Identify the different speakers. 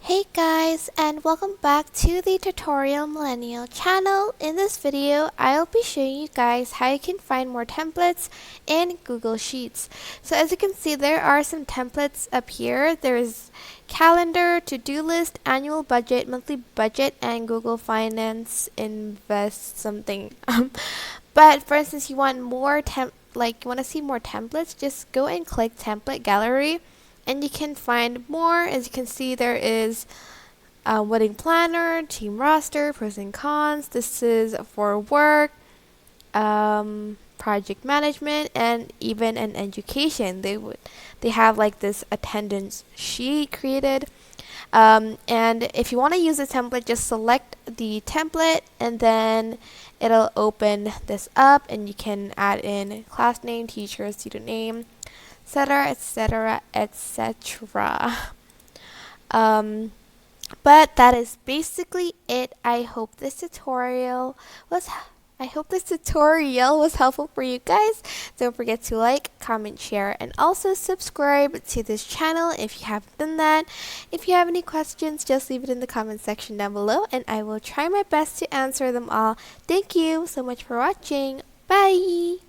Speaker 1: Hey guys, and welcome back to the Tutorial Millennial channel. In this video, I'll be showing you guys how you can find more templates in Google Sheets. So as you can see, there are some templates up here. There's calendar, to-do list, annual budget, monthly budget, and Google Finance invest something. But for instance, you want more you want to see more templates, just go and click template gallery. And you can find more. As you can see, there is a wedding planner, team roster, pros and cons. This is for work, project management, and even an education. They have like this attendance sheet created. And if you want to use a template, just select the template and then it'll open this up and you can add in class name, teacher, student name, etc., etc., etc. But that is basically it. I hope this tutorial was helpful for you guys. Don't forget to like, comment, share, and also subscribe to this channel if you haven't done that. If you have any questions, just leave it in the comment section down below and I will try my best to answer them all. Thank you so much for watching. Bye!